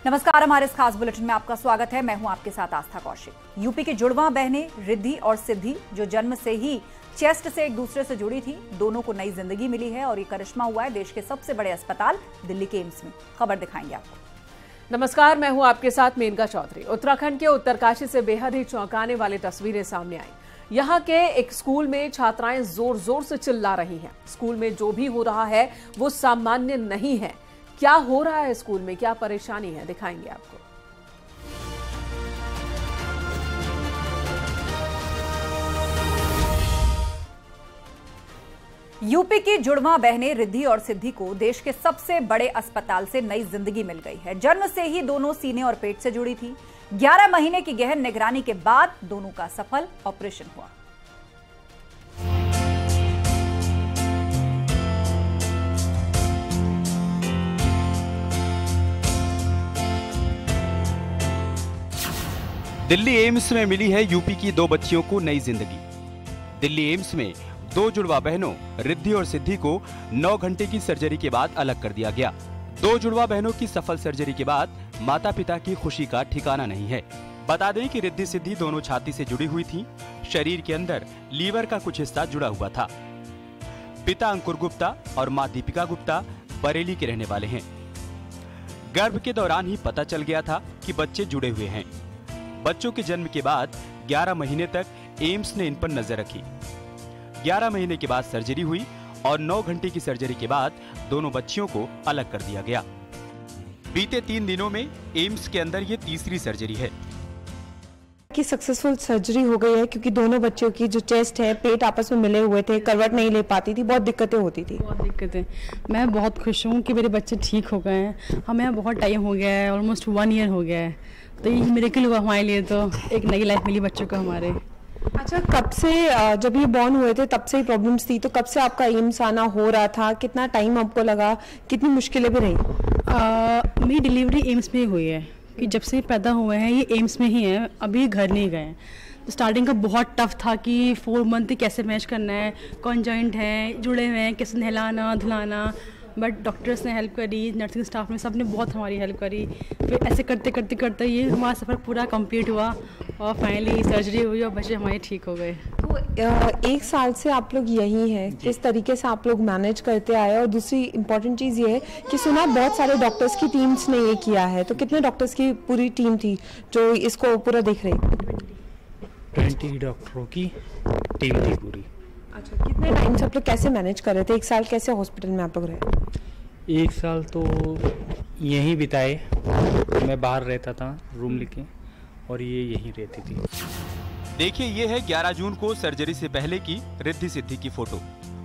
नमस्कार, हमारे इस खास बुलेटिन में आपका स्वागत है। मैं हूं आपके साथ आस्था कौशिक। यूपी की जुड़वा बहनें रिद्धि और सिद्धि जो जन्म से ही चेस्ट से एक दूसरे से जुड़ी थी, दोनों को नई जिंदगी मिली है और ये करिश्मा हुआ है देश के सबसे बड़े अस्पताल दिल्ली के एम्स में। खबर दिखाएंगे आपको। नमस्कार, मैं हूं आपके साथ मेनका चौधरी। उत्तराखंड के उत्तरकाशी से बेहद ही चौंकाने वाली तस्वीरें सामने आई। यहाँ के एक स्कूल में छात्राएं जोर जोर से चिल्ला रही हैं। स्कूल में जो भी हो रहा है वो सामान्य नहीं है। क्या हो रहा है स्कूल में, क्या परेशानी है, दिखाएंगे आपको। यूपी की जुड़वा बहनें रिद्धि और सिद्धि को देश के सबसे बड़े अस्पताल से नई जिंदगी मिल गई है। जन्म से ही दोनों सीने और पेट से जुड़ी थी। 11 महीने की गहन निगरानी के बाद दोनों का सफल ऑपरेशन हुआ। दिल्ली एम्स में मिली है यूपी की दो बच्चियों को नई जिंदगी। दिल्ली एम्स में दो जुड़वा बहनों रिद्धि और सिद्धि को 9 घंटे की सर्जरी के बाद अलग कर दिया गया। दो जुड़वा बहनों की सफल सर्जरी के बाद माता पिता की खुशी का ठिकाना नहीं है। बता दें कि रिद्धि सिद्धि दोनों छाती से जुड़ी हुई थीं। शरीर के अंदर लीवर का कुछ हिस्सा जुड़ा हुआ था। पिता अंकुर गुप्ता और मां दीपिका गुप्ता बरेली के रहने वाले हैं। गर्भ के दौरान ही पता चल गया था कि बच्चे जुड़े हुए हैं। बच्चों के जन्म के बाद 11 महीने तक एम्स ने इन पर नजर रखी। 11 महीने के बाद सर्जरी हुई और 9 घंटे की सर्जरी के बाद दोनों बच्चियों को अलग कर दिया गया। बीते 3 दिनों में एम्स के अंदर ये तीसरी सर्जरी है कि सक्सेसफुल सर्जरी हो गई है, क्योंकि दोनों बच्चों की जो चेस्ट है, पेट आपस में मिले हुए थे, करवट नहीं ले पाती थी, बहुत दिक्कतें होती थी। बहुत दिक्कतें। मैं बहुत खुश हूँ कि मेरे बच्चे ठीक हो गए हैं। हमें यहाँ बहुत टाइम हो गया है, ऑलमोस्ट 1 ईयर हो गया है। तो ये मिरेकल हुआ हमारे लिए, तो एक नई लाइफ मिली बच्चों को हमारे। अच्छा, कब से जब ये बॉर्न हुए थे तब से ही प्रॉब्लम्स थी, तो कब से आपका एम्स आना हो रहा था? कितना टाइम आपको लगा? कितनी मुश्किलें भी रही? मेरी डिलीवरी एम्स में ही हुई है कि जब से पैदा हुए हैं ये एम्स में ही है, अभी घर नहीं गए। तो स्टार्टिंग का बहुत टफ था कि 4 मंथ कैसे मैनेज करना है, कौन जॉइंट है, जुड़े हुए हैं, कैसे नहलाना धुलाना। बट डॉक्टर्स ने हेल्प करी, नर्सिंग स्टाफ ने, सब ने बहुत हमारी हेल्प करी। फिर ऐसे करते करते करते ये हमारा सफ़र पूरा कंप्लीट हुआ और फाइनली सर्जरी हुई और बच्चे हमारे ठीक हो गए। तो 1 साल से आप लोग यही हैं, किस तरीके से आप लोग मैनेज करते आए? और दूसरी इम्पोर्टेंट चीज़ ये है कि सुना बहुत सारे डॉक्टर्स की टीम्स ने ये किया है, तो कितने डॉक्टर्स की पूरी टीम थी जो इसको पूरा देख रही? 20 डॉक्टरों की टीम थी पूरी। अच्छा, कितने टाइम से आप लोग कैसे मैनेज कर रहे थे? 1 साल कैसे हॉस्पिटल में आप लोग रहे? 1 साल तो यहीं बिताए। मैं बाहर रहता था रूम लेके और ये यहीं रहती थी। देखिए, ये है 11 जून को सर्जरी से पहले की रिद्धि सिद्धि की फोटो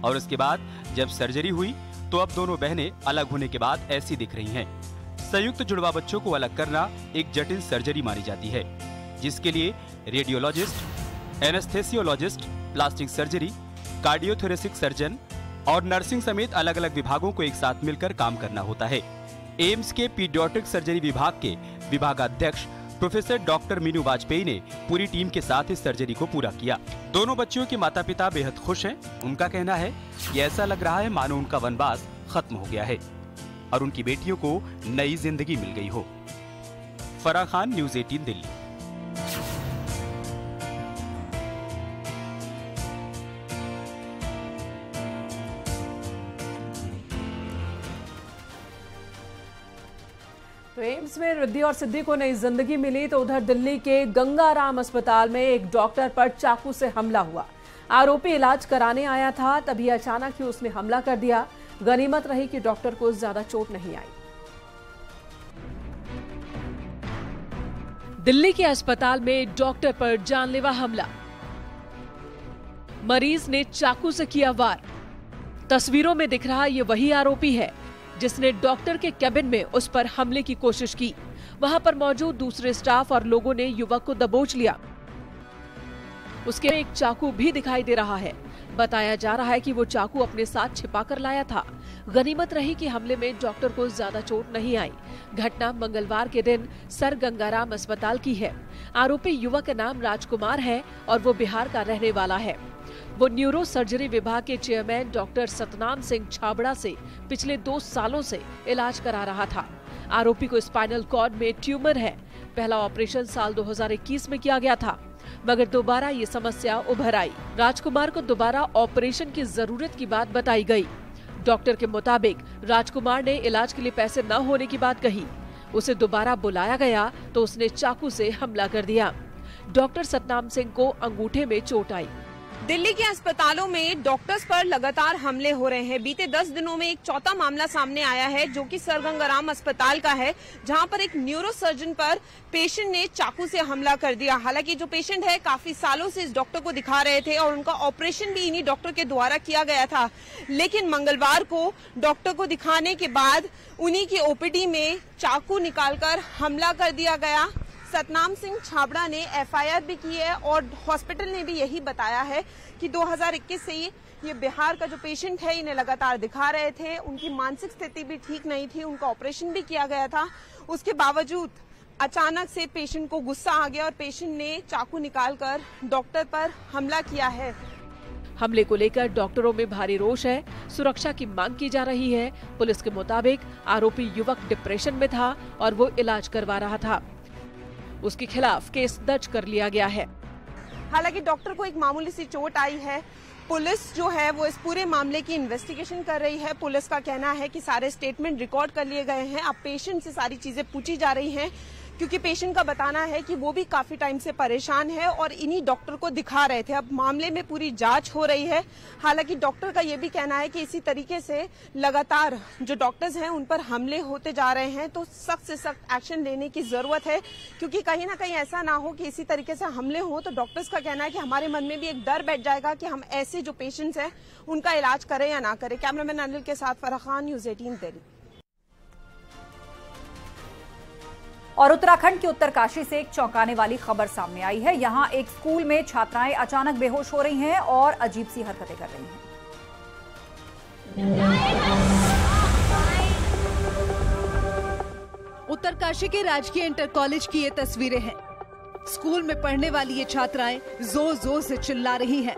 और उसके बाद जब सर्जरी हुई तो अब दोनों बहनें अलग होने के बाद ऐसी दिख रही हैं। संयुक्त जुड़वा बच्चों को अलग करना एक जटिल सर्जरी मानी जाती है, जिसके लिए radiologist, anaesthesiologist, plastic surgery, cardiothoracic surgeon और नर्सिंग समेत अलग अलग विभागों को एक साथ मिलकर काम करना होता है। एम्स के पीडियाट्रिक सर्जरी विभाग के विभागाध्यक्ष प्रोफेसर डॉक्टर मीनू वाजपेयी ने पूरी टीम के साथ इस सर्जरी को पूरा किया। दोनों बच्चियों के माता पिता बेहद खुश हैं। उनका कहना है कि ऐसा लग रहा है मानो उनका वनवास खत्म हो गया है और उनकी बेटियों को नई जिंदगी मिल गई हो। फराह खान, न्यूज़ 18 दिल्ली। तो एम्स में रिद्धि और सिद्धि को नई जिंदगी मिली तो उधर दिल्ली के गंगाराम अस्पताल में एक डॉक्टर पर चाकू से हमला हुआ। आरोपी इलाज कराने आया था, तभी अचानक ही उसने हमला कर दिया। गनीमत रही कि डॉक्टर को ज्यादा चोट नहीं आई। दिल्ली के अस्पताल में डॉक्टर पर जानलेवा हमला, मरीज ने चाकू से किया वार। तस्वीरों में दिख रहा ये वही आरोपी है जिसने डॉक्टर के केबिन में उस पर हमले की कोशिश की। वहां पर मौजूद दूसरे स्टाफ और लोगों ने युवक को दबोच लिया। उसके एक चाकू भी दिखाई दे रहा है। बताया जा रहा है कि वो चाकू अपने साथ छिपा कर लाया था। गनीमत रही कि हमले में डॉक्टर को ज्यादा चोट नहीं आई। घटना मंगलवार के दिन सर गंगाराम अस्पताल की है। आरोपी युवक का नाम राजकुमार है और वो बिहार का रहने वाला है। वो न्यूरो सर्जरी विभाग के चेयरमैन डॉक्टर सतनाम सिंह छाबड़ा से पिछले 2 सालों से इलाज करा रहा था। आरोपी को स्पाइनल कॉर्ड में ट्यूमर है। पहला ऑपरेशन साल 2021 में किया गया था, मगर दोबारा ये समस्या उभर आई। राजकुमार को दोबारा ऑपरेशन की जरूरत की बात बताई गई। डॉक्टर के मुताबिक राजकुमार ने इलाज के लिए पैसे न होने की बात कही। उसे दोबारा बुलाया गया तो उसने चाकू से हमला कर दिया। डॉक्टर सतनाम सिंह को अंगूठे में चोट आई। दिल्ली के अस्पतालों में डॉक्टर्स पर लगातार हमले हो रहे हैं। बीते 10 दिनों में एक चौथा मामला सामने आया है, जो कि सर गंगाराम अस्पताल का है, जहां पर एक न्यूरोसर्जन पर पेशेंट ने चाकू से हमला कर दिया। हालांकि जो पेशेंट है काफी सालों से इस डॉक्टर को दिखा रहे थे और उनका ऑपरेशन भी इन्हीं डॉक्टर के द्वारा किया गया था, लेकिन मंगलवार को डॉक्टर को दिखाने के बाद उन्हीं की ओपीडी में चाकू निकालकर हमला कर दिया गया। सतनाम सिंह छाबड़ा ने एफआईआर भी की है और हॉस्पिटल ने भी यही बताया है कि 2021 से ये बिहार का जो पेशेंट है इन्हें लगातार दिखा रहे थे। उनकी मानसिक स्थिति भी ठीक नहीं थी, उनका ऑपरेशन भी किया गया था। उसके बावजूद अचानक से पेशेंट को गुस्सा आ गया और पेशेंट ने चाकू निकालकर डॉक्टर पर हमला किया है। हमले को लेकर डॉक्टरों में भारी रोष है। सुरक्षा की मांग की जा रही है। पुलिस के मुताबिक आरोपी युवक डिप्रेशन में था और वो इलाज करवा रहा था। उसके खिलाफ केस दर्ज कर लिया गया है। हालांकि डॉक्टर को एक मामूली सी चोट आई है। पुलिस जो है वो इस पूरे मामले की इन्वेस्टिगेशन कर रही है। पुलिस का कहना है कि सारे स्टेटमेंट रिकॉर्ड कर लिए गए हैं। अब पेशेंट से सारी चीजें पूछी जा रही हैं, क्योंकि पेशेंट का बताना है कि वो भी काफी टाइम से परेशान है और इन्हीं डॉक्टर को दिखा रहे थे। अब मामले में पूरी जांच हो रही है। हालांकि डॉक्टर का ये भी कहना है कि इसी तरीके से लगातार जो डॉक्टर्स हैं उन पर हमले होते जा रहे हैं, तो सख्त से सख्त एक्शन लेने की जरूरत है, क्योंकि कहीं ना कहीं ऐसा ना हो कि इसी तरीके से हमले हो तो डॉक्टर्स का कहना है कि हमारे मन में भी एक डर बैठ जाएगा कि हम ऐसे जो पेशेंट्स हैं उनका इलाज करें या ना करें। कैमरामैन अनिल के साथ फराह खान, न्यूज़ 18 दिल्ली। और उत्तराखंड के उत्तरकाशी से एक चौंकाने वाली खबर सामने आई है। यहां एक स्कूल में छात्राएं अचानक बेहोश हो रही हैं और अजीब सी हरकतें कर रही हैं। उत्तरकाशी के राजकीय इंटर कॉलेज की ये तस्वीरें हैं। स्कूल में पढ़ने वाली ये छात्राएं जोर जोर से चिल्ला रही हैं,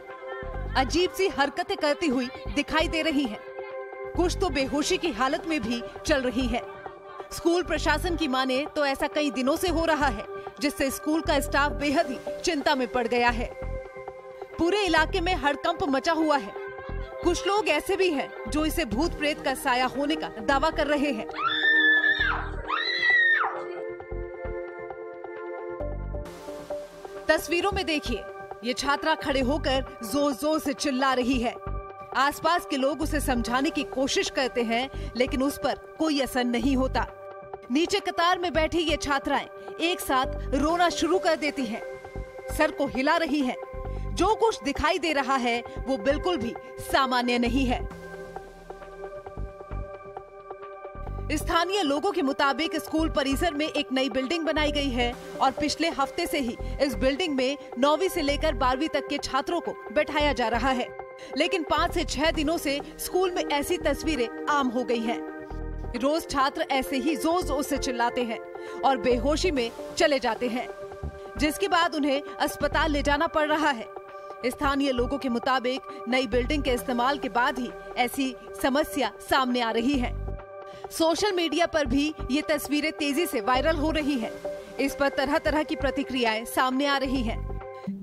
अजीब सी हरकतें करती हुई दिखाई दे रही हैं। कुछ तो बेहोशी की हालत में भी चल रही हैं। स्कूल प्रशासन की माने तो ऐसा कई दिनों से हो रहा है, जिससे स्कूल का स्टाफ बेहद ही चिंता में पड़ गया है। पूरे इलाके में हड़कंप मचा हुआ है। कुछ लोग ऐसे भी हैं जो इसे भूत प्रेत का साया होने का दावा कर रहे हैं। तस्वीरों में देखिए, ये छात्रा खड़े होकर जोर जोर से चिल्ला रही है। आसपास के लोग उसे समझाने की कोशिश करते हैं, लेकिन उस पर कोई असर नहीं होता। नीचे कतार में बैठी ये छात्राएं एक साथ रोना शुरू कर देती हैं, सर को हिला रही हैं। जो कुछ दिखाई दे रहा है वो बिल्कुल भी सामान्य नहीं है। स्थानीय लोगों के मुताबिक स्कूल परिसर में एक नई बिल्डिंग बनाई गई है और पिछले हफ्ते से ही इस बिल्डिंग में 9वीं से लेकर 12वीं तक के छात्रों को बैठाया जा रहा है। लेकिन 5 से 6 दिनों से स्कूल में ऐसी तस्वीरें आम हो गई हैं। रोज छात्र ऐसे ही जोर जोर से चिल्लाते हैं और बेहोशी में चले जाते हैं, जिसके बाद उन्हें अस्पताल ले जाना पड़ रहा है। स्थानीय लोगों के मुताबिक नई बिल्डिंग के इस्तेमाल के बाद ही ऐसी समस्या सामने आ रही है। सोशल मीडिया पर भी ये तस्वीरें तेजी से वायरल हो रही हैं। इस पर तरह तरह की प्रतिक्रियाएं सामने आ रही हैं।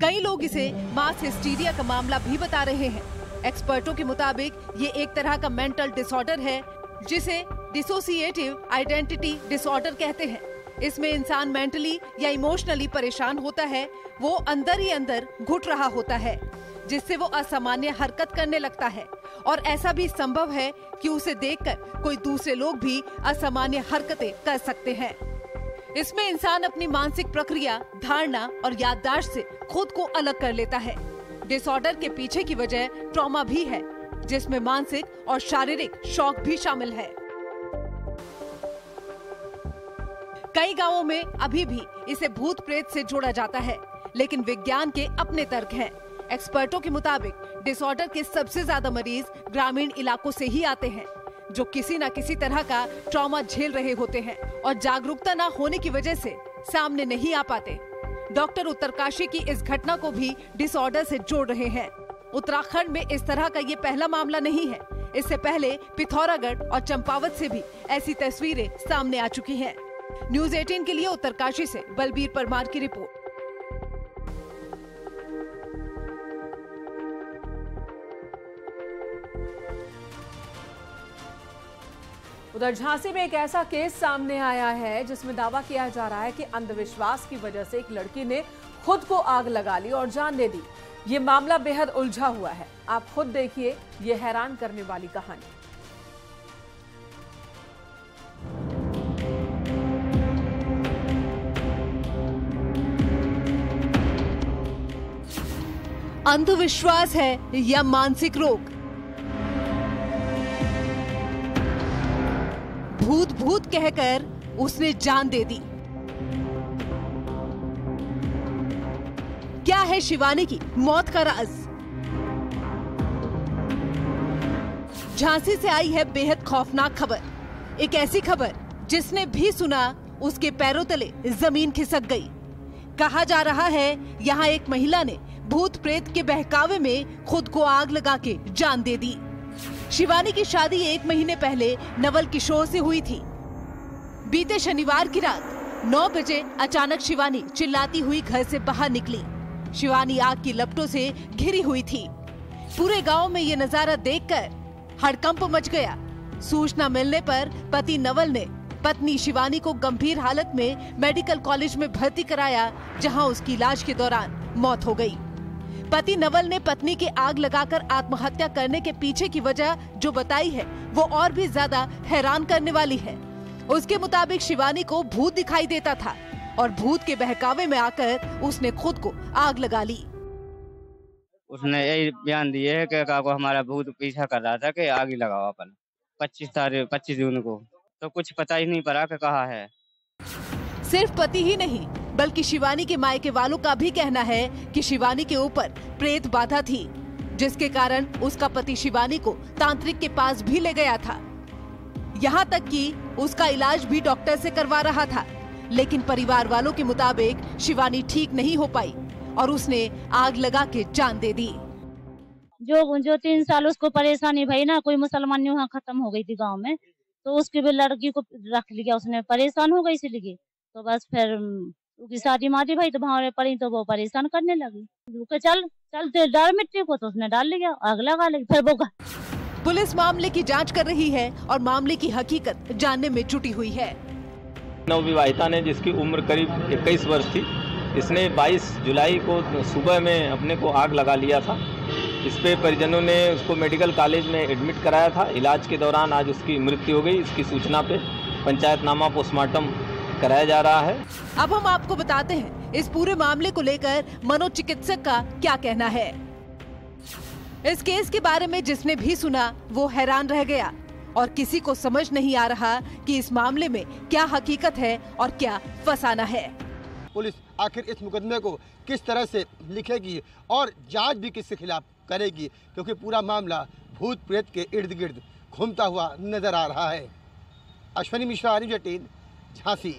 कई लोग इसे मास हिस्टीरिया का मामला भी बता रहे हैं। एक्सपर्टों के मुताबिक ये एक तरह का मेंटल डिसऑर्डर है, जिसे डिसोसिएटिव आइडेंटिटी डिसऑर्डर कहते हैं। इसमें इंसान मेंटली या इमोशनली परेशान होता है। वो अंदर ही अंदर घुट रहा होता है, जिससे वो असामान्य हरकत करने लगता है। और ऐसा भी संभव है कि उसे देखकर कोई दूसरे लोग भी असामान्य हरकतें कर सकते हैं। इसमें इंसान अपनी मानसिक प्रक्रिया, धारणा और याददाश्त से खुद को अलग कर लेता है। डिसऑर्डर के पीछे की वजह ट्रॉमा भी है, जिसमें मानसिक और शारीरिक शॉक भी शामिल है। कई गांवों में अभी भी इसे भूत प्रेत से जोड़ा जाता है, लेकिन विज्ञान के अपने तर्क हैं। एक्सपर्टों के मुताबिक डिसऑर्डर के सबसे ज्यादा मरीज ग्रामीण इलाकों से ही आते हैं, जो किसी न किसी तरह का ट्रॉमा झेल रहे होते हैं और जागरूकता न होने की वजह से सामने नहीं आ पाते। डॉक्टर उत्तरकाशी की इस घटना को भी डिसऑर्डर से जोड़ रहे हैं। उत्तराखंड में इस तरह का ये पहला मामला नहीं है। इससे पहले पिथौरागढ़ और चंपावत से भी ऐसी तस्वीरें सामने आ चुकी हैं। न्यूज़ 18 के लिए उत्तरकाशी से बलबीर परमार की रिपोर्ट। उधर झांसी में एक ऐसा केस सामने आया है जिसमें दावा किया जा रहा है कि अंधविश्वास की वजह से एक लड़की ने खुद को आग लगा ली और जान दे दी। ये मामला बेहद उलझा हुआ है। आप खुद देखिए ये हैरान करने वाली कहानी। अंधविश्वास है या मानसिक रोग? भूत भूत कहकर उसने जान दे दी। क्या है शिवानी की मौत का राज? झांसी से आई है बेहद खौफनाक खबर। एक ऐसी खबर जिसने भी सुना उसके पैरों तले जमीन खिसक गई। कहा जा रहा है यहाँ एक महिला ने भूत प्रेत के बहकावे में खुद को आग लगा के जान दे दी। शिवानी की शादी 1 महीने पहले नवल किशोर से हुई थी। बीते शनिवार की रात 9 बजे अचानक शिवानी चिल्लाती हुई घर से बाहर निकली। शिवानी आग की लपटों से घिरी हुई थी। पूरे गांव में ये नजारा देखकर हड़कंप मच गया। सूचना मिलने पर पति नवल ने पत्नी शिवानी को गंभीर हालत में मेडिकल कॉलेज में भर्ती कराया, जहां उसकी इलाज के दौरान मौत हो गई। पति नवल ने पत्नी की आग लगाकर आत्महत्या करने के पीछे की वजह जो बताई है वो और भी ज्यादा हैरान करने वाली है। उसके मुताबिक शिवानी को भूत दिखाई देता था और भूत के बहकावे में आकर उसने खुद को आग लगा ली। उसने यही बयान दिए है कि काको हमारा भूत पीछा कर रहा था कि आग ही लगाओ अपन 25 जून को, तो कुछ पता ही नहीं पड़ा कि कहाँ है। सिर्फ पति ही नहीं बल्कि शिवानी के मायके वालों का भी कहना है कि शिवानी के ऊपर प्रेत बाधा थी, जिसके कारण उसका पति शिवानी को तांत्रिक के पास भी ले गया था। यहाँ तक कि उसका इलाज भी डॉक्टर से करवा रहा था, लेकिन परिवार वालों के मुताबिक शिवानी ठीक नहीं हो पाई और उसने आग लगा के जान दे दी। जो 3 साल उसको परेशानी भई ना, कोई मुसलमान यहाँ खत्म हो गई थी गांव में, तो उसकी भी लड़की को रख लिया उसने, परेशान हो गई इसलिए। तो बस फिर उसकी शादी मारी भाई, तो वहाँ पड़ी तो वो परेशान करने लगी। चलते डर मिट्टी को तो उसने डाल लिया, आग लगा ली। फिर वो पुलिस मामले की जांच कर रही है और मामले की हकीकत जानने में जुटी हुई है। नवविवाहिता ने, जिसकी उम्र करीब 21 वर्ष थी, इसने 22 जुलाई को सुबह में अपने को आग लगा लिया था। इस पे परिजनों ने उसको मेडिकल कॉलेज में एडमिट कराया था। इलाज के दौरान आज उसकी मृत्यु हो गई। इसकी सूचना पे पंचायतनामा पोस्टमार्टम कराया जा रहा है। अब हम आपको बताते हैं इस पूरे मामले को लेकर मनोचिकित्सक का क्या कहना है। इस केस के बारे में जिसने भी सुना वो हैरान रह गया और किसी को समझ नहीं आ रहा कि इस मामले में क्या हकीकत है और क्या फसाना है। पुलिस आखिर इस मुकदमे को किस तरह से लिखेगी और जांच भी किसके खिलाफ करेगी, क्योंकि पूरा मामला भूत प्रेत के इर्द गिर्द घूमता हुआ नजर आ रहा है। अश्विनी मिश्रा, न्यूज़ 18, झांसी।